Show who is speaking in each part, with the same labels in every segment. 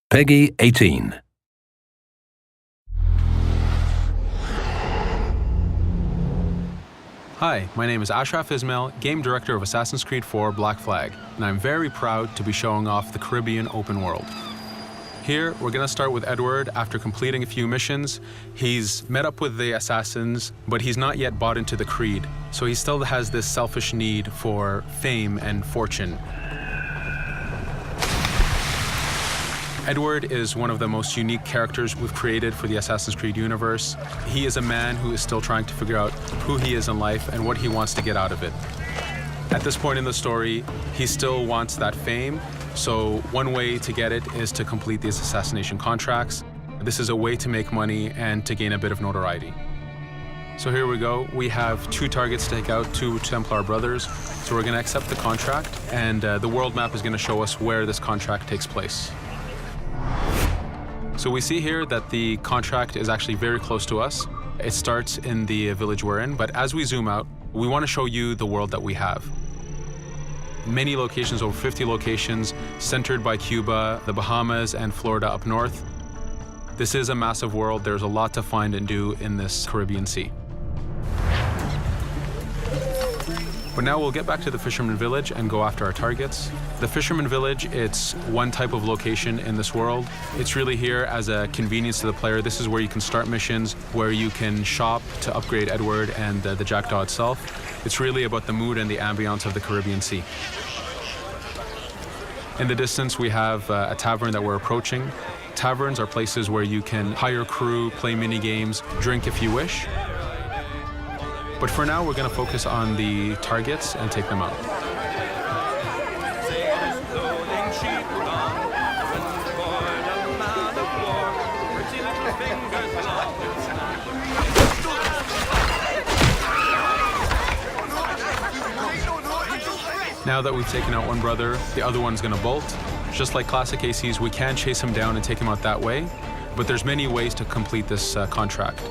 Speaker 1: Peggy 18.
Speaker 2: Hi, my name is Ashraf Ismail, Game Director of Assassin's Creed 4 Black Flag, and I'm very proud to be showing off the Caribbean open world. Here, we're going to start with Edward. After completing a few missions, he's met up with the assassins, but he's not yet bought into the creed, so he still has this selfish need for fame and fortune. Edward is one of the most unique characters we've created for the Assassin's Creed universe. He is a man who is still trying to figure out who he is in life and what he wants to get out of it. At this point in the story, he still wants that fame, so one way to get it is to complete these assassination contracts. This is a way to make money and to gain a bit of notoriety. So here we go. We have 2 targets to take out, 2 Templar brothers. So we're going to accept the contract, and the world map is going to show us where this contract takes place. So we see here that the contract is actually very close to us. It starts in the village we're in, but as we zoom out, we want to show you the world that we have. Many locations, over 50 locations, centered by Cuba, the Bahamas, and Florida up north. This is a massive world. There's a lot to find and do in this Caribbean Sea. But now we'll get back to the Fisherman Village and go after our targets. The Fisherman Village, it's one type of location in this world. It's really here as a convenience to the player. This is where you can start missions, where you can shop to upgrade Edward and the Jackdaw itself. It's really about the mood and the ambiance of the Caribbean Sea. In the distance, we have a tavern that we're approaching. Taverns are places where you can hire crew, play mini games, drink if you wish. But for now, we're going to focus on the targets and take them out. Now that we've taken out one brother, the other one's going to bolt. Just like classic ACs, we can chase him down and take him out that way, but there's many ways to complete this contract.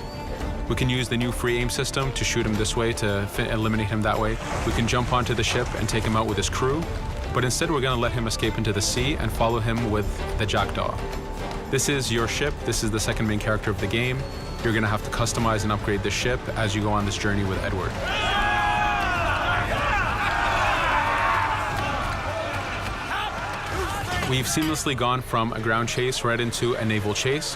Speaker 2: We can use the new free aim system to shoot him this way, to eliminate him that way. We can jump onto the ship and take him out with his crew, but instead we're going to let him escape into the sea and follow him with the Jackdaw. This is your ship. This is the second main character of the game. You're going to have to customize and upgrade the ship as you go on this journey with Edward. We've seamlessly gone from a ground chase right into a naval chase.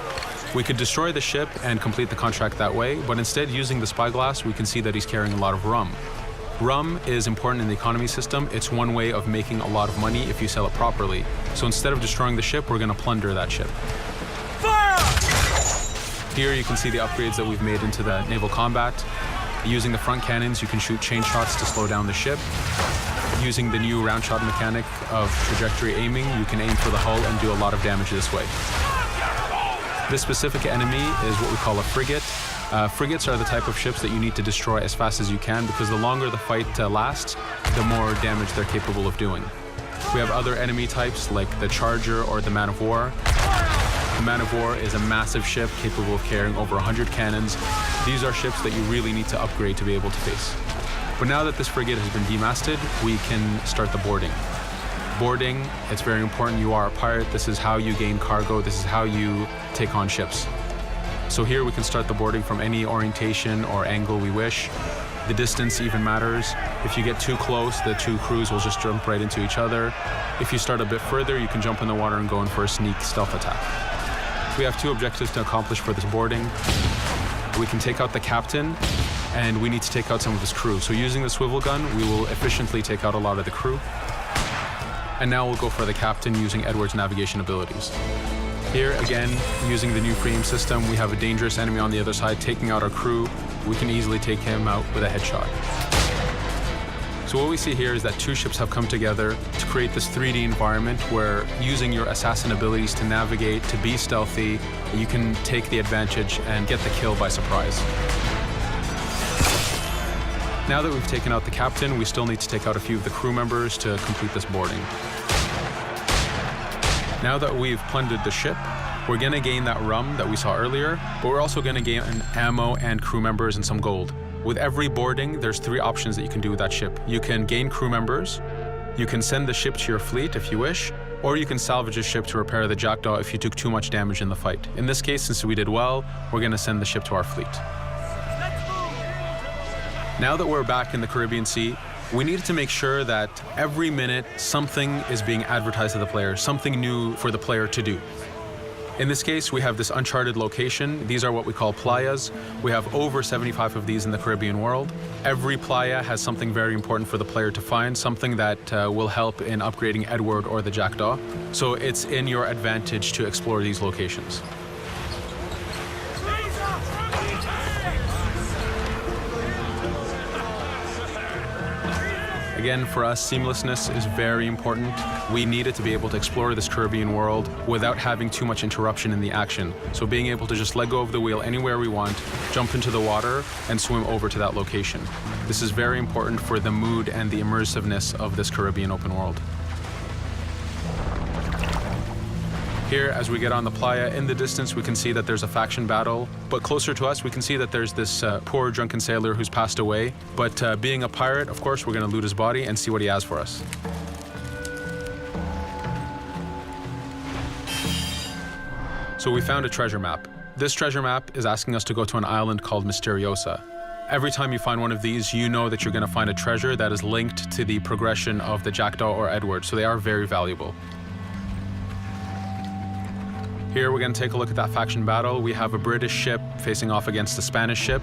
Speaker 2: We could destroy the ship and complete the contract that way, but instead, using the spyglass, we can see that he's carrying a lot of rum. Rum is important in the economy system. It's one way of making a lot of money if you sell it properly. So instead of destroying the ship, we're going to plunder that ship. Fire! Here you can see the upgrades that we've made into the naval combat. Using the front cannons, you can shoot chain shots to slow down the ship. Using the new round shot mechanic of trajectory aiming, you can aim for the hull and do a lot of damage this way. This specific enemy is what we call a frigate. Frigates are the type of ships that you need to destroy as fast as you can, because the longer the fight lasts, the more damage they're capable of doing. We have other enemy types like the Charger or the Man of War. The Man of War is a massive ship capable of carrying over 100 cannons. These are ships that you really need to upgrade to be able to face. But now that this frigate has been demasted, we can start the boarding. Boarding, it's very important. You are a pirate. This is how you gain cargo. This is how you take on ships. So here we can start the boarding from any orientation or angle we wish. The distance even matters. If you get too close, the 2 crews will just jump right into each other. If you start a bit further, you can jump in the water and go in for a sneak stealth attack. We have 2 objectives to accomplish for this boarding. We can take out the captain, and we need to take out some of his crew. So using the swivel gun, we will efficiently take out a lot of the crew. And now we'll go for the captain using Edward's navigation abilities. Here, again, using the new free aim system, we have a dangerous enemy on the other side taking out our crew. We can easily take him out with a headshot. So what we see here is that 2 ships have come together to create this 3D environment where, using your assassin abilities to navigate, to be stealthy, you can take the advantage and get the kill by surprise. Now that we've taken out the captain, we still need to take out a few of the crew members to complete this boarding. Now that we've plundered the ship, we're going to gain that rum that we saw earlier, but we're also going to gain ammo and crew members and some gold. With every boarding, there's 3 options that you can do with that ship. You can gain crew members, you can send the ship to your fleet if you wish, or you can salvage a ship to repair the Jackdaw if you took too much damage in the fight. In this case, since we did well, we're going to send the ship to our fleet. Now that we're back in the Caribbean Sea, we needed to make sure that every minute something is being advertised to the player, something new for the player to do. In this case, we have this uncharted location. These are what we call playas. We have over 75 of these in the Caribbean world. Every playa has something very important for the player to find, something that will help in upgrading Edward or the Jackdaw. So it's in your advantage to explore these locations. Again, for us, seamlessness is very important. We needed to be able to explore this Caribbean world without having too much interruption in the action. So being able to just let go of the wheel anywhere we want, jump into the water, and swim over to that location. This is very important for the mood and the immersiveness of this Caribbean open world. Here, as we get on the playa, in the distance we can see that there's a faction battle, but closer to us we can see that there's this poor drunken sailor who's passed away. But being a pirate, of course, we're going to loot his body and see what he has for us. So we found a treasure map. This treasure map is asking us to go to an island called Misteriosa. Every time you find one of these, you know that you're going to find a treasure that is linked to the progression of the Jackdaw or Edward, so they are very valuable. Here we're going to take a look at that faction battle. We have a British ship facing off against a Spanish ship.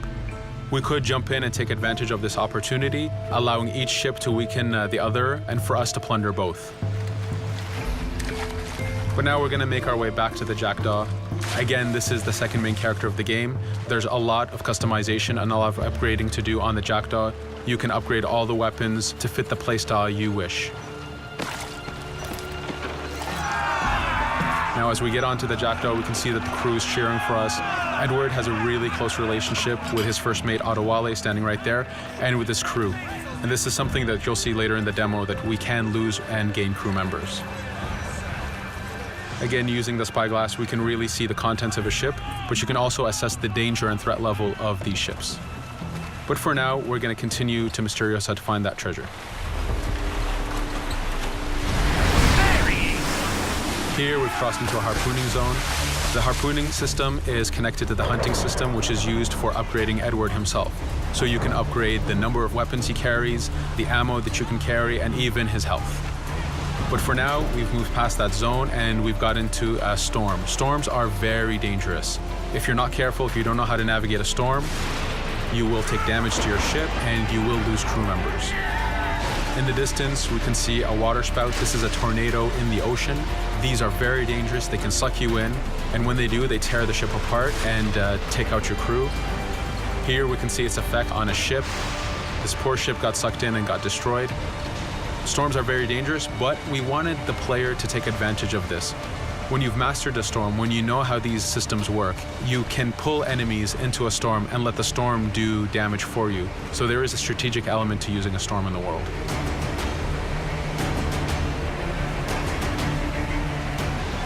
Speaker 2: We could jump in and take advantage of this opportunity, allowing each ship to weaken the other and for us to plunder both. But now we're going to make our way back to the Jackdaw. Again, this is the second main character of the game. There's a lot of customization and a lot of upgrading to do on the Jackdaw. You can upgrade all the weapons to fit the playstyle you wish. Now, as we get onto the Jackdaw, we can see that the crew is cheering for us. Edward has a really close relationship with his first mate, Adewale, standing right there, and with his crew. And this is something that you'll see later in the demo, that we can lose and gain crew members. Again, using the spyglass, we can really see the contents of a ship, but you can also assess the danger and threat level of these ships. But for now, we're going to continue to Misteriosa to find that treasure. Here we've crossed into a harpooning zone. The harpooning system is connected to the hunting system, which is used for upgrading Edward himself. So you can upgrade the number of weapons he carries, the ammo that you can carry, and even his health. But for now, we've moved past that zone and we've got into a storm. Storms are very dangerous. If you're not careful, if you don't know how to navigate a storm, you will take damage to your ship and you will lose crew members. In the distance, we can see a water spout. This is a tornado in the ocean. These are very dangerous. They can suck you in, and when they do, they tear the ship apart and take out your crew. Here we can see its effect on a ship. This poor ship got sucked in and got destroyed. Storms are very dangerous, but we wanted the player to take advantage of this. When you've mastered a storm, when you know how these systems work, you can pull enemies into a storm and let the storm do damage for you. So there is a strategic element to using a storm in the world.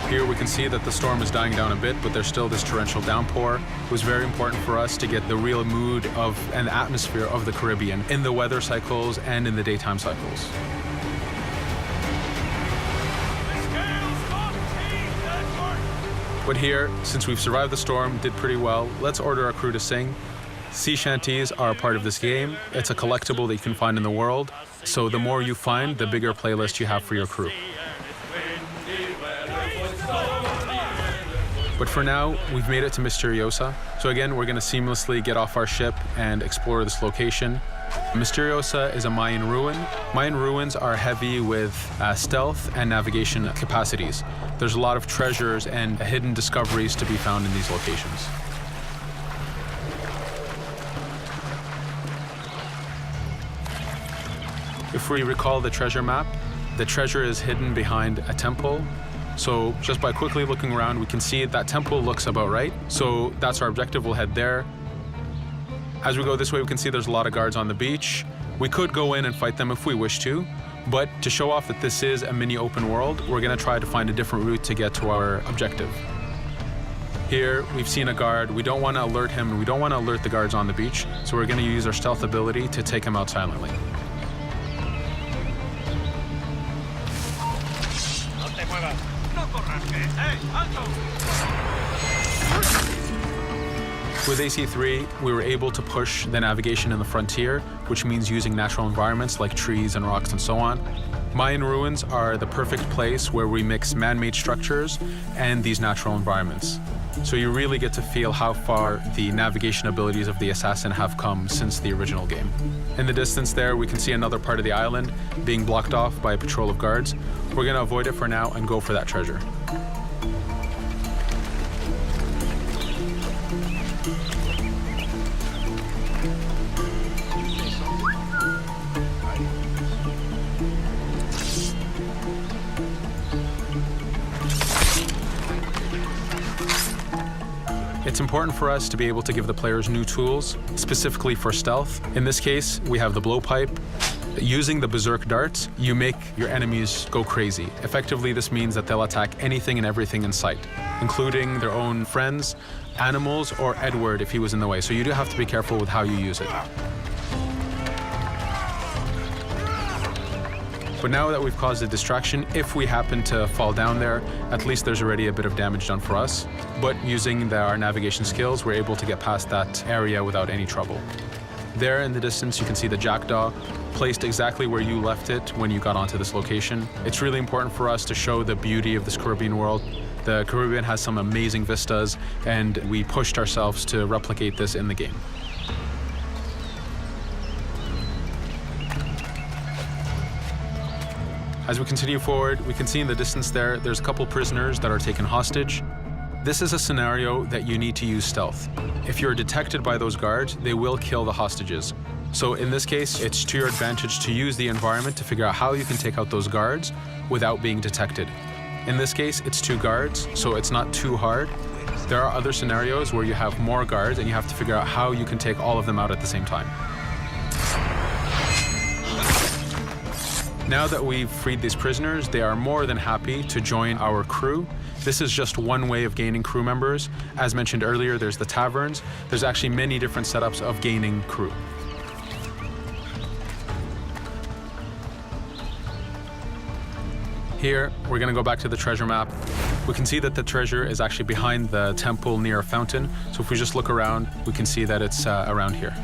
Speaker 2: Here we can see that the storm is dying down a bit, but there's still this torrential downpour. It was very important for us to get the real mood of and atmosphere of the Caribbean in the weather cycles and in the daytime cycles. But here, since we've survived the storm, did pretty well, let's order our crew to sing. Sea shanties are a part of this game. It's a collectible that you can find in the world. So the more you find, the bigger playlist you have for your crew. But for now, we've made it to Misteriosa. So again, we're going to seamlessly get off our ship and explore this location. Misteriosa is a Mayan ruin. Mayan ruins are heavy with stealth and navigation capacities. There's a lot of treasures and hidden discoveries to be found in these locations. If we recall the treasure map, the treasure is hidden behind a temple. So just by quickly looking around, we can see that temple looks about right. So that's our objective. We'll head there. As we go this way, we can see there's a lot of guards on the beach. We could go in and fight them if we wish to, but to show off that this is a mini open world, we're going to try to find a different route to get to our objective. Here, we've seen a guard. We don't want to alert him, and we don't want to alert the guards on the beach, so we're going to use our stealth ability to take him out silently. With AC3, we were able to push the navigation in the frontier, which means using natural environments like trees and rocks and so on. Mayan ruins are the perfect place where we mix man-made structures and these natural environments. So you really get to feel how far the navigation abilities of the assassin have come since the original game. In the distance there, we can see another part of the island being blocked off by a patrol of guards. We're going to avoid it for now and go for that treasure. It's important for us to be able to give the players new tools, specifically for stealth. In this case, we have the blowpipe. Using the berserk darts, you make your enemies go crazy. Effectively, this means that they'll attack anything and everything in sight, including their own friends, animals, or Edward if he was in the way. So you do have to be careful with how you use it. But now that we've caused a distraction, if we happen to fall down there, at least there's already a bit of damage done for us. But using our navigation skills, we're able to get past that area without any trouble. There in the distance, you can see the jackdaw placed exactly where you left it when you got onto this location. It's really important for us to show the beauty of this Caribbean world. The Caribbean has some amazing vistas, and we pushed ourselves to replicate this in the game. As we continue forward, we can see in the distance there's a couple prisoners that are taken hostage. This is a scenario that you need to use stealth. If you're detected by those guards, they will kill the hostages. So in this case, it's to your advantage to use the environment to figure out how you can take out those guards without being detected. In this case, it's 2 guards, so it's not too hard. There are other scenarios where you have more guards and you have to figure out how you can take all of them out at the same time. Now that we've freed these prisoners, they are more than happy to join our crew. This is just one way of gaining crew members. As mentioned earlier, there's the taverns. There's actually many different setups of gaining crew. Here, we're going to go back to the treasure map. We can see that the treasure is actually behind the temple near a fountain. So if we just look around, we can see that it's around here.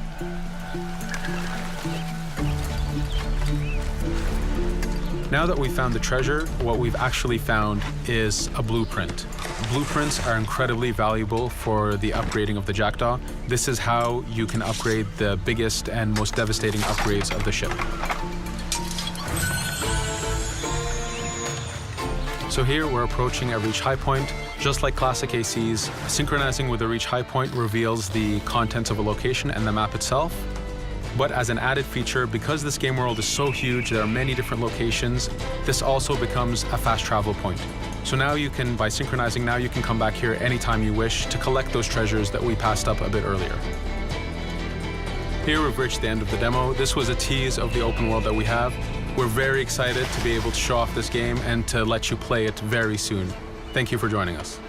Speaker 2: Now that we've found the treasure, what we've actually found is a blueprint. Blueprints are incredibly valuable for the upgrading of the jackdaw. This is how you can upgrade the biggest and most devastating upgrades of the ship. So here we're approaching a reach high point. Just like classic ACs, synchronizing with the reach high point reveals the contents of a location and the map itself. But as an added feature, because this game world is so huge, there are many different locations, this also becomes a fast travel point. So now you can, by synchronizing, now you can come back here anytime you wish to collect those treasures that we passed up a bit earlier. Here we've reached the end of the demo. This was a tease of the open world that we have. We're very excited to be able to show off this game and to let you play it very soon. Thank you for joining us.